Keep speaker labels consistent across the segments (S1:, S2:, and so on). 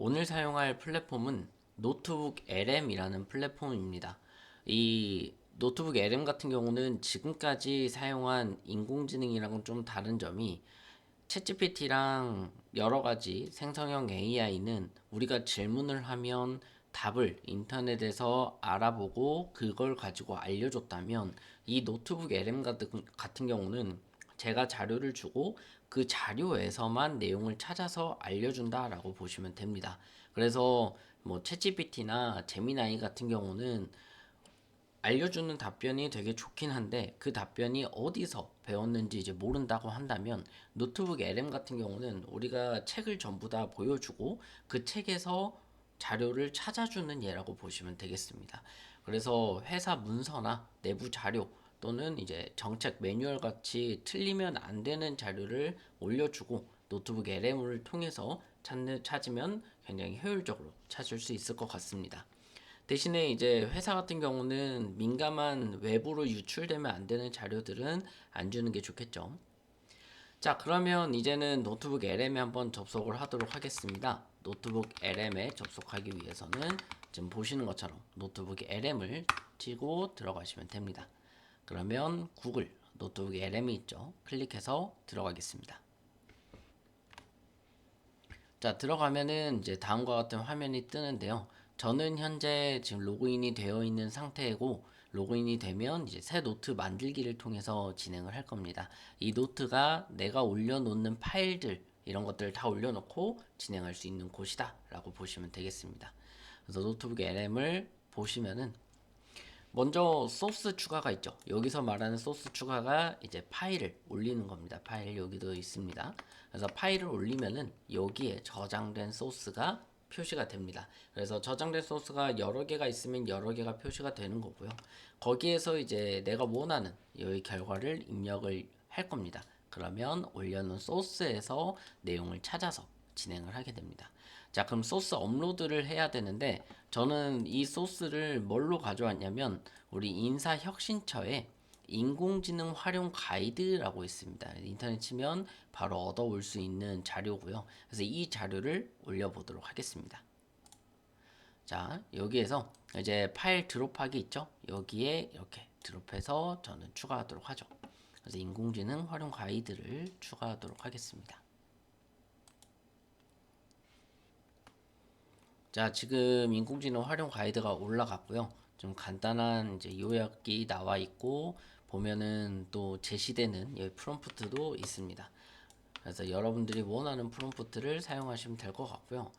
S1: 오늘 사용할 플랫폼은 노트북 LM이라는 플랫폼입니다. 이 노트북 LM 같은 경우는 지금까지 사용한 인공지능이랑은 좀 다른 점이 챗GPT랑 여러 가지 생성형 AI는 우리가 질문을 하면 답을 인터넷에서 알아보고 그걸 가지고 알려줬다면 이 노트북 LM 같은 경우는 제가 자료를 주고 그 자료에서만 내용을 찾아서 알려준다라고 보시면 됩니다. 그래서 뭐 챗GPT나 제미나이 같은 경우는 알려주는 답변이 되게 좋긴 한데 그 답변이 어디서 배웠는지 이제 모른다고 한다면 노트북 LM 같은 경우는 우리가 책을 전부 다 보여주고 그 책에서 자료를 찾아주는 예라고 보시면 되겠습니다. 그래서 회사 문서나 내부 자료 또는 이제 정책 매뉴얼 같이 틀리면 안 되는 자료를 올려주고 노트북 LM을 통해서 찾으면 굉장히 효율적으로 찾을 수 있을 것 같습니다. 대신에 이제 회사 같은 경우는 민감한 외부로 유출되면 안 되는 자료들은 안 주는 게 좋겠죠. 자, 그러면 이제는 노트북 LM에 한번 접속을 하도록 하겠습니다. 노트북 LM에 접속하기 위해서는 지금 보시는 것처럼 노트북 LM을 치고 들어가시면 됩니다. 그러면 구글 노트북 LM이 있죠. 클릭해서 들어가겠습니다. 자, 들어가면은 이제 다음과 같은 화면이 뜨는데요. 저는 현재 지금 로그인이 되어 있는 상태이고, 로그인이 되면 이제 새 노트 만들기를 통해서 진행을 할 겁니다. 이 노트가 내가 올려놓는 파일들, 이런 것들을 다 올려놓고 진행할 수 있는 곳이다 라고 보시면 되겠습니다. 그래서 노트북 LM을 보시면은 먼저 소스 추가가 있죠. 여기서 말하는 소스 추가가 이제 파일을 올리는 겁니다. 파일 여기도 있습니다. 그래서 파일을 올리면은 여기에 저장된 소스가 표시가 됩니다. 그래서 저장된 소스가 여러 개가 있으면 여러 개가 표시가 되는 거고요. 거기에서 이제 내가 원하는 여기 결과를 입력을 할 겁니다. 그러면 올려놓은 소스에서 내용을 찾아서 진행을 하게 됩니다. 자, 그럼 소스 업로드를 해야 되는데 저는 이 소스를 뭘로 가져왔냐면 우리 인사혁신처에 인공지능 활용 가이드라고 있습니다. 인터넷 치면 바로 얻어올 수 있는 자료고요. 그래서 이 자료를 올려보도록 하겠습니다. 자, 여기에서 이제 파일 드롭하기 있죠? 여기에 이렇게 드롭해서 저는 추가하도록 하죠. 그래서 인공지능 활용 가이드를 추가하도록 하겠습니다. 자, 지금 인공지능 활용 가이드가 올라갔고요. 좀 간단한 이제 요약이 나와 있고 보면은 또 제시되는 여기 프롬프트도 있습니다. 그래서 여러분들이 원하는 프롬프트를 사용하시면 될 것 같고요.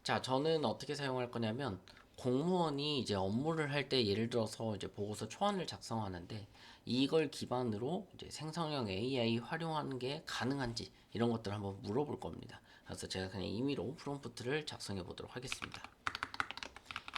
S1: 자, 저는 어떻게 사용할 거냐면 공무원이 이제 업무를 할 때 예를 들어서 이제 보고서 초안을 작성하는데 이걸 기반으로 이제 생성형 AI 활용하는 게 가능한지 이런 것들을 한번 물어볼 겁니다. 그래서 제가 그냥 임의로 프롬프트를 작성해 보도록 하겠습니다.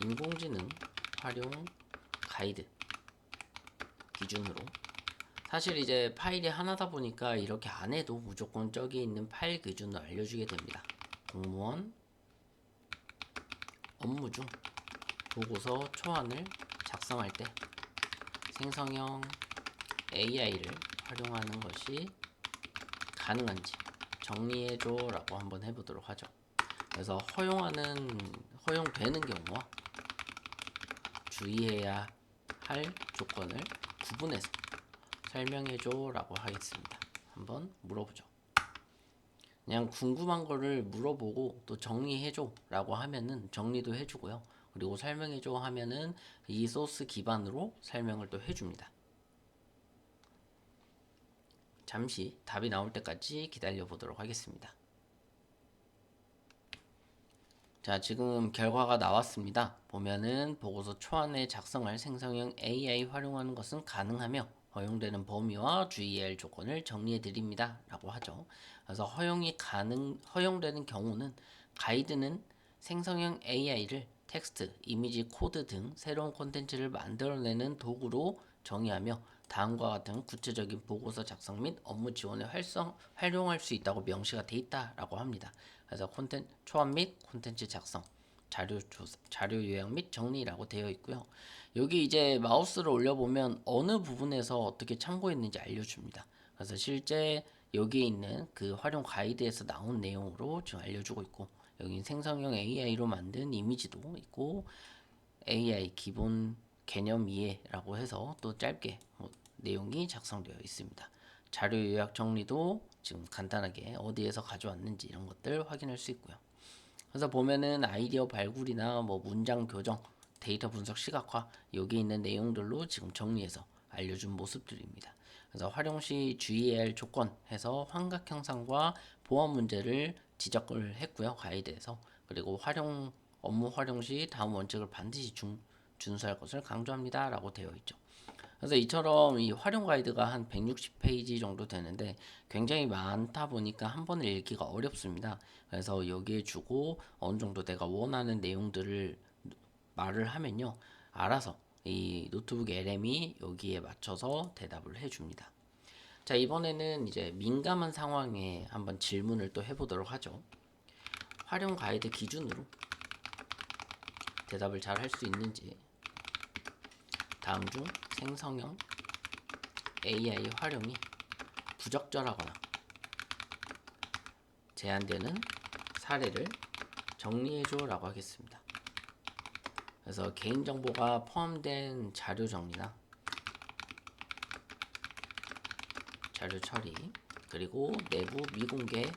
S1: 인공지능 활용 가이드 기준으로 사실 이제 파일이 하나다 보니까 이렇게 안 해도 무조건 저기 있는 파일 기준을 알려주게 됩니다. 공무원 업무 중 보고서 초안을 작성할 때 생성형 AI를 활용하는 것이 가능한지 정리해줘 라고 한번 해보도록 하죠. 그래서 허용되는 경우와 주의해야 할 조건을 구분해서 설명해줘 라고 하겠습니다. 한번 물어보죠. 그냥 궁금한 거를 물어보고 또 정리해줘 라고 하면은 정리도 해주고요. 그리고 설명해줘 하면은 이 소스 기반으로 설명을 또 해줍니다. 잠시 답이 나올 때까지 기다려 보도록 하겠습니다. 자, 지금 결과가 나왔습니다. 보면은 보고서 초안에 작성할 생성형 AI 활용하는 것은 가능하며 허용되는 범위와 주의해야 할 조건을 정리해 드립니다. 라고 하죠. 그래서 허용되는 경우는 가이드는 생성형 AI를 텍스트, 이미지, 코드 등 새로운 콘텐츠를 만들어내는 도구로 정의하며 다음과 같은 구체적인 보고서 작성 및 업무 지원에 활용할 수 있다고 명시가 되어 있다라고 합니다. 그래서 초안 및 콘텐츠 작성, 자료 요약 및 정리라고 되어 있고요. 여기 이제 마우스를 올려보면 어느 부분에서 어떻게 참고했는지 알려줍니다. 그래서 실제 여기에 있는 그 활용 가이드에서 나온 내용으로 지금 알려주고 있고, 여기 생성형 AI로 만든 이미지도 있고, AI 기본 개념 이해라고 해서 또 짧게 내용이 작성되어 있습니다. 자료 요약 정리도 지금 간단하게 어디에서 가져왔는지 이런 것들 확인할 수 있고요. 그래서 보면은 아이디어 발굴이나 뭐 문장 교정, 데이터 분석 시각화, 여기 있는 내용들로 지금 정리해서 알려준 모습들입니다. 그래서 활용 시 주의해야 할 조건 해서 환각 형상과 보안 문제를 지적을 했고요. 가이드에서. 그리고 업무 활용 시 다음 원칙을 반드시 준수할 것을 강조합니다. 라고 되어 있죠. 그래서 이처럼 이 활용 가이드가 한 160페이지 정도 되는데 굉장히 많다 보니까 한 번에 읽기가 어렵습니다. 그래서 여기에 주고 어느 정도 내가 원하는 내용들을 말을 하면요, 알아서 이 노트북 LM이 여기에 맞춰서 대답을 해줍니다. 자, 이번에는 이제 민감한 상황에 한번 질문을 또 해보도록 하죠. 활용 가이드 기준으로 대답을 잘 할 수 있는지, 다음 중 생성형 AI 활용이 부적절하거나 제한되는 사례를 정리해줘 라고 하겠습니다. 그래서 개인정보가 포함된 자료 정리나 자료 처리, 그리고 내부 미공개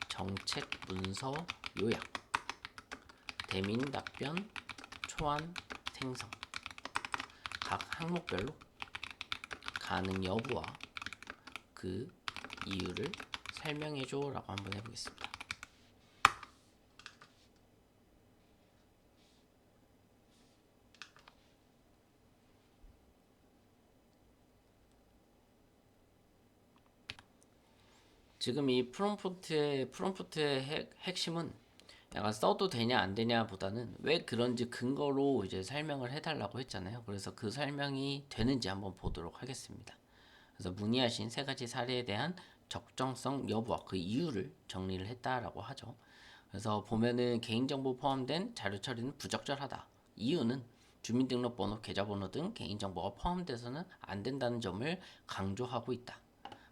S1: 정책 문서 요약, 대민 답변, 초안 생성, 각 항목별로 가능 여부와 그 이유를 설명해줘 라고 한번 해보겠습니다. 지금 이 프롬프트의 핵심은 약간 써도 되냐 안 되냐 보다는 왜 그런지 근거로 이제 설명을 해달라고 했잖아요. 그래서 그 설명이 되는지 한번 보도록 하겠습니다. 그래서 문의하신 세 가지 사례에 대한 적정성 여부와 그 이유를 정리를 했다라고 하죠. 그래서 보면은 개인정보 포함된 자료 처리는 부적절하다. 이유는 주민등록번호, 계좌번호 등 개인정보가 포함돼서는 안 된다는 점을 강조하고 있다.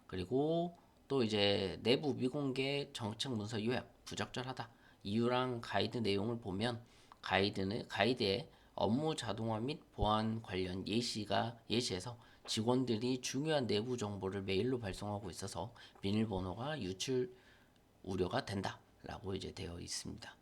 S1: 그리고 또 이제 내부 미공개 정책 문서 요약 부적절하다. 이유랑 가이드 내용을 보면 가이드에 업무 자동화 및 보안 관련 예시에서 직원들이 중요한 내부 정보를 메일로 발송하고 있어서 비밀번호가 유출 우려가 된다라고 이제 되어 있습니다.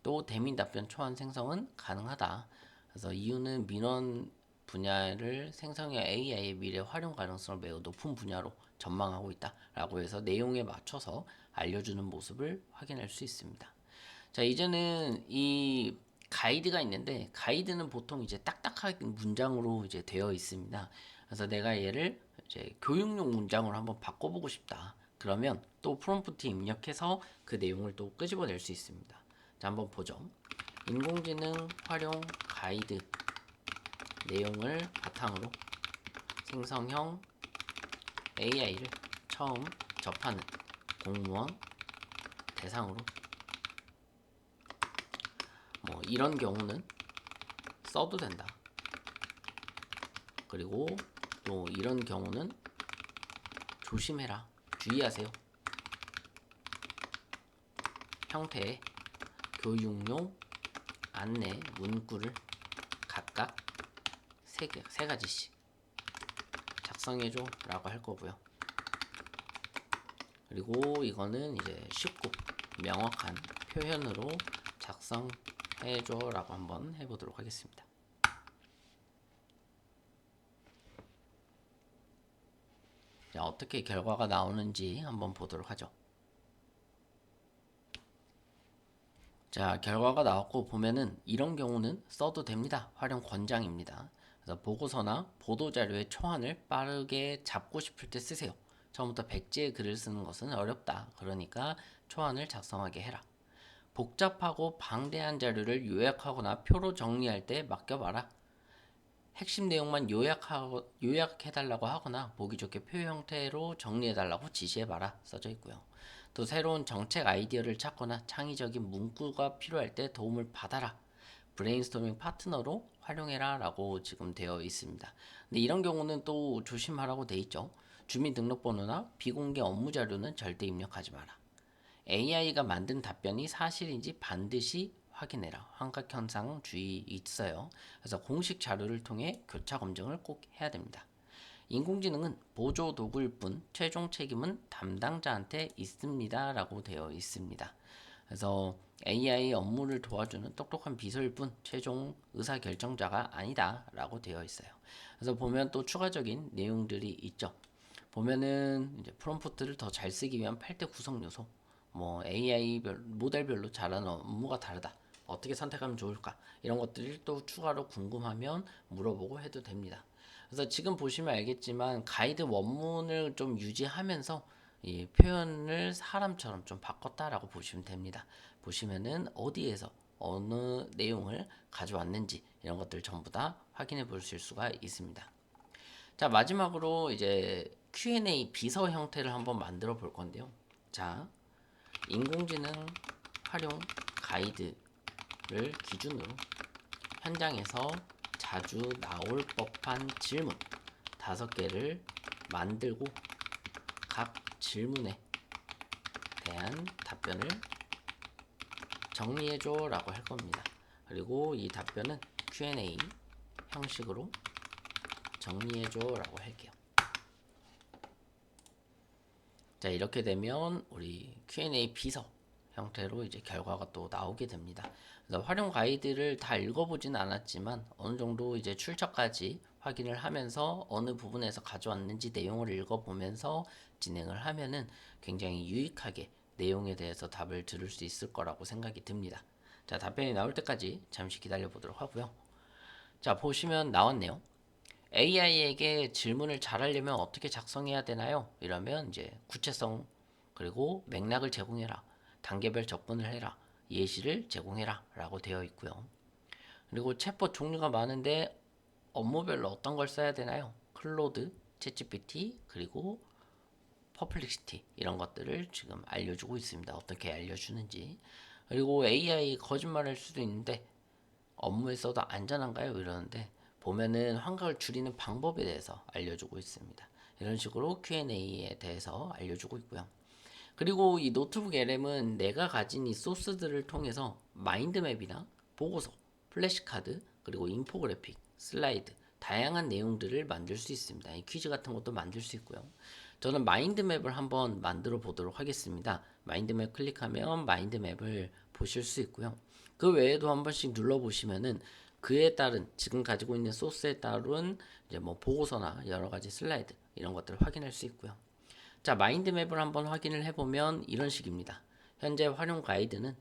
S1: 또 대민 답변 초안 생성은 가능하다. 그래서 이유는 민원 분야를 생성형 AI의 미래 활용 가능성을 매우 높은 분야로 전망하고 있다라고 해서 내용에 맞춰서 알려주는 모습을 확인할 수 있습니다. 자, 이제는 이 가이드가 있는데 가이드는 보통 이제 딱딱한 문장으로 이제 되어 있습니다. 그래서 내가 얘를 이제 교육용 문장으로 한번 바꿔보고 싶다. 그러면 또 프롬프트 입력해서 그 내용을 또 끄집어낼 수 있습니다. 자, 한번 보죠. 인공지능 활용 가이드 내용을 바탕으로 생성형 AI를 처음 접하는 공무원 대상으로 뭐 이런 경우는 써도 된다. 그리고 또 이런 경우는 조심해라. 주의하세요. 형태의 교육용 안내 문구를 각각 세 가지씩 작성해줘 라고 할 거고요. 그리고 이거는 이제 쉽고 명확한 표현으로 작성해줘 라고 한번 해보도록 하겠습니다. 자, 어떻게 결과가 나오는지 한번 보도록 하죠. 자, 결과가 나왔고 보면은 이런 경우는 써도 됩니다. 활용 권장입니다. 그래서 보고서나 보도자료의 초안을 빠르게 잡고 싶을 때 쓰세요. 처음부터 백지의 글을 쓰는 것은 어렵다. 그러니까 초안을 작성하게 해라. 복잡하고 방대한 자료를 요약하거나 표로 정리할 때 맡겨봐라. 핵심 내용만 요약해달라고 하거나 보기 좋게 표 형태로 정리해달라고 지시해봐라 써져 있고요. 또 새로운 정책 아이디어를 찾거나 창의적인 문구가 필요할 때 도움을 받아라. 브레인스토밍 파트너로 활용해라 라고 지금 되어 있습니다. 근데 이런 경우는 또 조심하라고 돼 있죠. 주민등록번호나 비공개 업무 자료는 절대 입력하지 마라. AI가 만든 답변이 사실인지 반드시 확인해라. 환각현상 주의 있어요. 그래서 공식 자료를 통해 교차 검증을 꼭 해야 됩니다. 인공지능은 보조 도구일 뿐 최종 책임은 담당자한테 있습니다. 라고 되어 있습니다. 그래서 AI 업무를 도와주는 똑똑한 비서일 뿐 최종 의사결정자가 아니다. 라고 되어 있어요. 그래서 보면 또 추가적인 내용들이 있죠. 보면은 이제 프롬프트를 더 잘 쓰기 위한 8대 구성 요소, 뭐 AI 모델별로 잘하는 업무가 다르다. 어떻게 선택하면 좋을까? 이런 것들을 또 추가로 궁금하면 물어보고 해도 됩니다. 그래서 지금 보시면 알겠지만 가이드 원문을 좀 유지하면서 이 표현을 사람처럼 좀 바꿨다라고 보시면 됩니다. 보시면은 어디에서 어느 내용을 가져왔는지 이런 것들 전부 다 확인해 보실 수가 있습니다. 자, 마지막으로 이제 Q&A 비서 형태를 한번 만들어 볼 건데요. 자, 인공지능 활용 가이드를 기준으로 현장에서 자주 나올 법한 질문 5개를 만들고 각 질문에 대한 답변을 정리해줘 라고 할 겁니다. 그리고 이 답변은 Q&A 형식으로 정리해줘 라고 할게요. 자, 이렇게 되면 우리 Q&A 비서 형태로 이제 결과가 또 나오게 됩니다. 그래서 활용 가이드를 다 읽어보진 않았지만 어느 정도 이제 출처까지 확인을 하면서 어느 부분에서 가져왔는지 내용을 읽어보면서 진행을 하면은 굉장히 유익하게 내용에 대해서 답을 들을 수 있을 거라고 생각이 듭니다. 자, 답변이 나올 때까지 잠시 기다려 보도록 하고요. 자, 보시면 나왔네요. AI에게 질문을 잘하려면 어떻게 작성해야 되나요? 이러면 이제 구체성 그리고 맥락을 제공해라. 단계별 접근을 해라. 예시를 제공해라. 라고 되어 있고요. 그리고 챗봇 종류가 많은데 업무별로 어떤 걸 써야 되나요? 클로드, 챗GPT, 그리고 퍼플렉시티 이런 것들을 지금 알려주고 있습니다. 어떻게 알려주는지. 그리고 AI 거짓말할 수도 있는데 업무에 써도 안전한가요? 이러는데 보면은 환각을 줄이는 방법에 대해서 알려주고 있습니다. 이런 식으로 Q&A에 대해서 알려주고 있고요. 그리고 이 노트북 LM은 내가 가진 이 소스들을 통해서 마인드맵이나 보고서, 플래시카드, 그리고 인포그래픽, 슬라이드, 다양한 내용들을 만들 수 있습니다. 이 퀴즈 같은 것도 만들 수 있고요. 저는 마인드맵을 한번 만들어 보도록 하겠습니다. 마인드맵 클릭하면 마인드맵을 보실 수 있고요. 그 외에도 한 번씩 눌러보시면은 그에 따른 지금 가지고 있는 소스에 따른 이제 뭐 보고서나 여러 가지 슬라이드 이런 것들을 확인할 수 있고요. 자, 마인드맵을 한번 확인을 해보면 이런 식입니다. 현재 활용 가이드는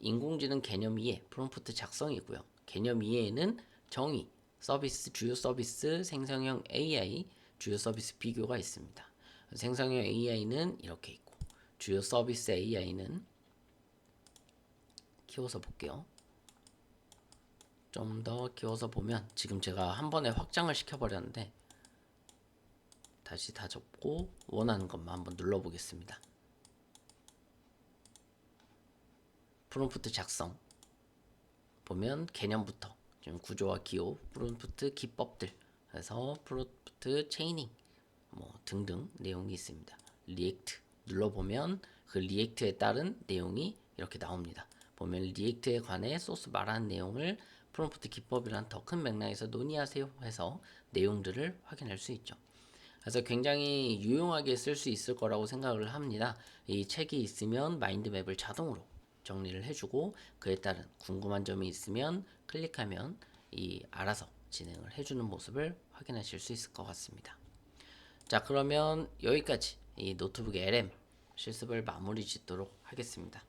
S1: 인공지능 개념 이해 프롬프트 작성이고요. 개념 이해에는 정의, 서비스, 주요 서비스, 생성형 AI, 주요 서비스 비교가 있습니다. 생성형 AI는 이렇게 있고 주요 서비스 AI는 키워서 볼게요. 좀 더 키워서 보면 지금 제가 한 번에 확장을 시켜버렸는데 다시 다 접고 원하는 것만 한번 눌러보겠습니다. 프롬프트 작성 보면 개념부터 지금 구조와 기호, 프롬프트 기법들 그래서 프롬프트 체이닝 뭐 등등 내용이 있습니다. 리액트 눌러보면 그 리액트에 따른 내용이 이렇게 나옵니다. 보면 리액트에 관해 소스 말하는 내용을 프롬프트 기법이란 더 큰 맥락에서 논의하세요 해서 내용들을 확인할 수 있죠. 그래서 굉장히 유용하게 쓸 수 있을 거라고 생각을 합니다. 이 책이 있으면 마인드맵을 자동으로 정리를 해주고 그에 따른 궁금한 점이 있으면 클릭하면 이 알아서 진행을 해주는 모습을 확인하실 수 있을 것 같습니다. 자, 그러면 여기까지 이 노트북 LM 실습을 마무리 짓도록 하겠습니다.